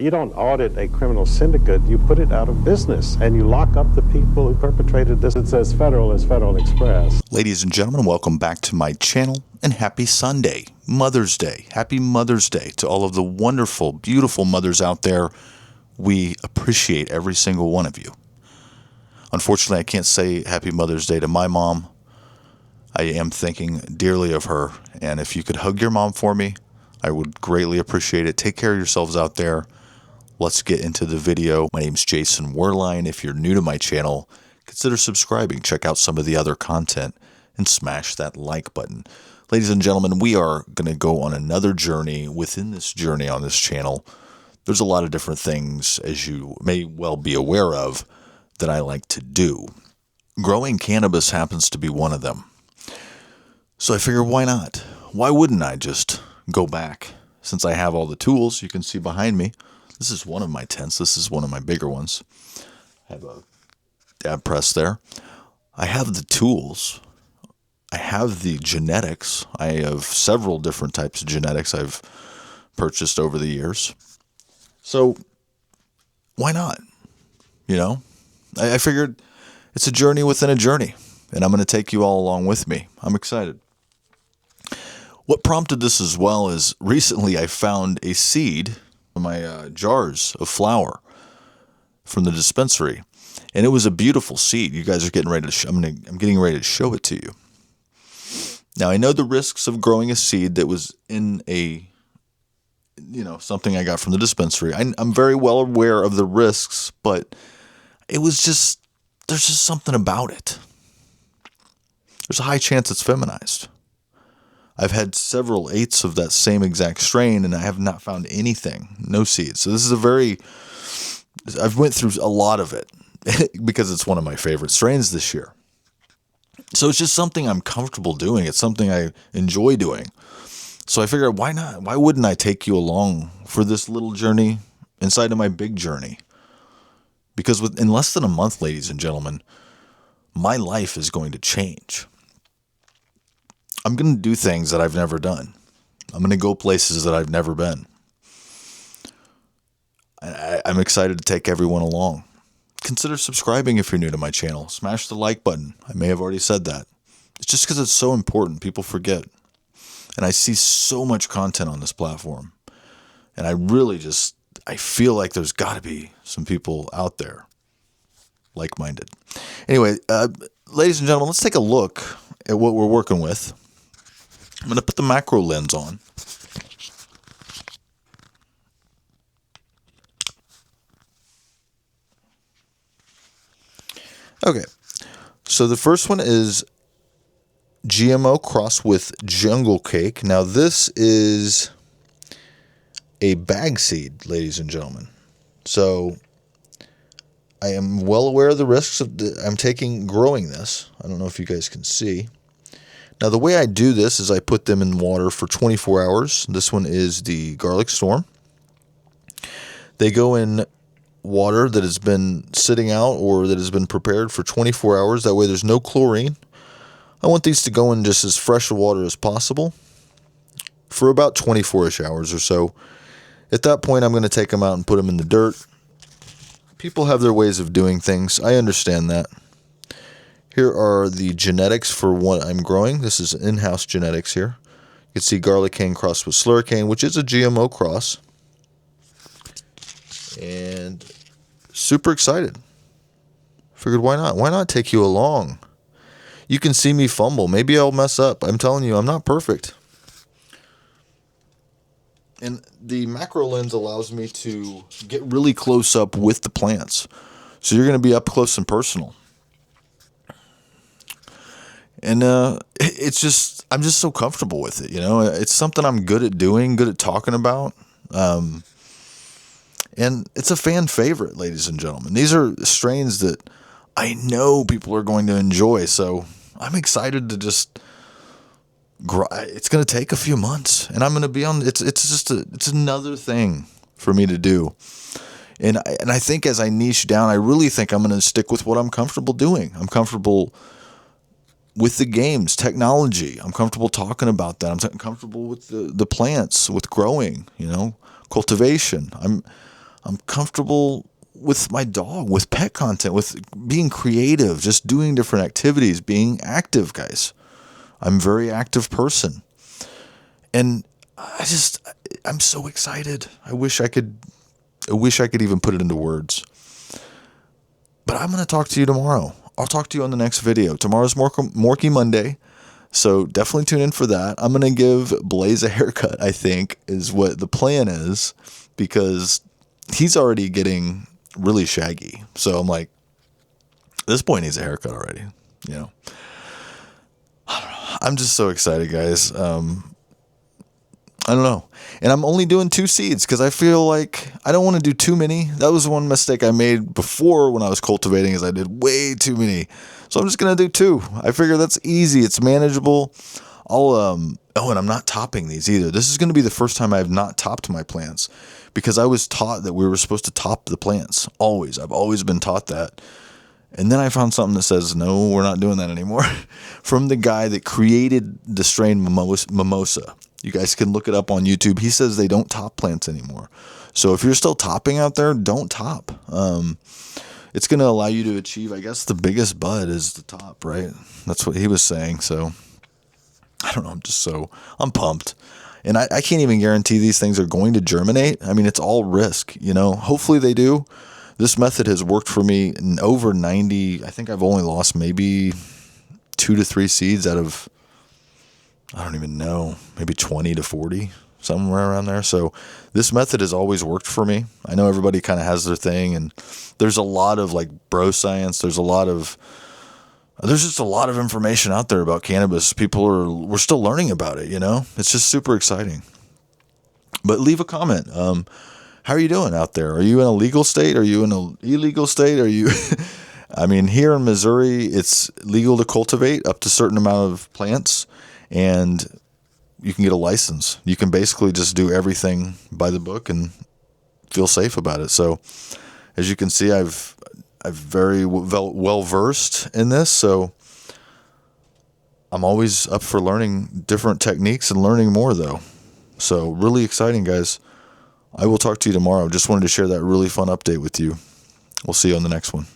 You don't audit a criminal syndicate, you put it out of business, and you lock up the people who perpetrated this. It's as federal as Federal Express. Ladies and gentlemen, welcome back to my channel, and happy Sunday, Mother's Day. Happy Mother's Day to all of the wonderful, beautiful mothers out there. We appreciate every single one of you. Unfortunately, I can't say Happy Mother's Day to my mom. I am thinking dearly of her, and if you could hug your mom for me, I would greatly appreciate it. Take care of yourselves out there. Let's get into the video. My name's Jason Werline. If you're new to my channel, consider subscribing. Check out some of the other content and smash that like button. Ladies and gentlemen, we are going to go on another journey. Within this journey on this channel, there's a lot of different things, as you may well be aware of, that I like to do. Growing cannabis happens to be one of them. So I figured, why not? Why wouldn't I just go back? Since I have all the tools, you can see behind me. This is one of my tents. This is one of my bigger ones. I have a dab press there. I have the tools. I have the genetics. I have several different types of genetics I've purchased over the years. So why not? You know, I figured it's a journey within a journey, and I'm going to take you all along with me. I'm excited. What prompted this as well is recently I found a seed in my jars of flower from the dispensary, and it was a beautiful seed. You guys are getting ready to. I'm getting ready to show it to you. Now I know the risks of growing a seed that was in a, something I got from the dispensary. I'm very well aware of the risks, but it was just there's just something about it. There's a high chance it's feminized. I've had several eighths of that same exact strain, and I have not found anything, no seeds. So this is I've went through a lot of it because it's one of my favorite strains this year. So it's just something I'm comfortable doing. It's something I enjoy doing. So I figured, why not? Why wouldn't I take you along for this little journey inside of my big journey? Because in less than a month, ladies and gentlemen, my life is going to change. I'm going to do things that I've never done. I'm going to go places that I've never been. I'm excited to take everyone along. Consider subscribing if you're new to my channel. Smash the like button. I may have already said that. It's just because it's so important. People forget. And I see so much content on this platform. And I feel like there's got to be some people out there like-minded. Anyway, ladies and gentlemen, let's take a look at what we're working with. I'm going to put the macro lens on. Okay, so the first one is GMO cross with jungle cake. Now this is a bag seed, ladies and gentlemen. So I am well aware of the risks I'm taking growing this. I don't know if you guys can see. Now, the way I do this is I put them in water for 24 hours. This one is the Garlic Storm. They go in water that has been sitting out or that has been prepared for 24 hours. That way there's no chlorine. I want these to go in just as fresh water as possible for about 24-ish hours or so. At that point, I'm going to take them out and put them in the dirt. People have their ways of doing things. I understand that. Here are the genetics for what I'm growing. This is in-house genetics here. You can see garlic cane crossed with slurricane, which is a GMO cross. And super excited. Figured, why not? Why not take you along? You can see me fumble. Maybe I'll mess up. I'm telling you, I'm not perfect. And the macro lens allows me to get really close up with the plants. So you're going to be up close and personal. And I'm just so comfortable with it, It's something I'm good at doing, good at talking about. And it's a fan favorite, ladies and gentlemen. These are strains that I know people are going to enjoy. So I'm excited to just it's going to take a few months, and I'm going to be on. It's another thing for me to do. And I think as I niche down, I really think I'm going to stick with what I'm comfortable doing. I'm comfortable with the games, technology. I'm comfortable talking about that. I'm comfortable with the plants, with growing, cultivation. I'm comfortable with my dog, with pet content, with being creative, just doing different activities, being active, guys. I'm a very active person. And I'm so excited. I wish I could even put it into words. But I'm going to talk to you tomorrow. I'll talk to you on the next video. Tomorrow's Morky Monday, so definitely tune in for that. I'm going to give Blaze a haircut, I think, is what the plan is, because he's already getting really shaggy. So I'm like, this boy needs a haircut already, you know. I'm just so excited, guys. I don't know. And I'm only doing 2 seeds because I feel like I don't want to do too many. That was one mistake I made before when I was cultivating, is I did way too many. So I'm just going to do 2. I figure that's easy. It's manageable. And I'm not topping these either. This is going to be the first time I have not topped my plants, because I was taught that we were supposed to top the plants. Always. I've always been taught that. And then I found something that says, no, we're not doing that anymore. From the guy that created the strain Mimosa. You guys can look it up on YouTube. He says they don't top plants anymore. So if you're still topping out there, don't top. It's going to allow you to achieve, I guess, the biggest bud is the top, right? That's what he was saying. So I don't know. I'm pumped. And I can't even guarantee these things are going to germinate. I mean, it's all risk, you know. Hopefully they do. This method has worked for me in over 90. I think I've only lost maybe 2 to 3 seeds out of, I don't even know, maybe 20 to 40, somewhere around there. So this method has always worked for me. I know everybody kind of has their thing, and there's a lot of like bro science. There's just a lot of information out there about cannabis. We're still learning about it, you know? It's just super exciting. But leave a comment. How are you doing out there? Are you in a legal state? Are you in an illegal state? Are you, I mean, here in Missouri, it's legal to cultivate up to a certain amount of plants, and you can get a license. You can basically just do everything by the book and feel safe about it. So as you can see, I've very well versed in this. So I'm always up for learning different techniques and learning more, though. So really exciting, guys. I will talk to you tomorrow. Just wanted to share that really fun update with you. We'll see you on the next one.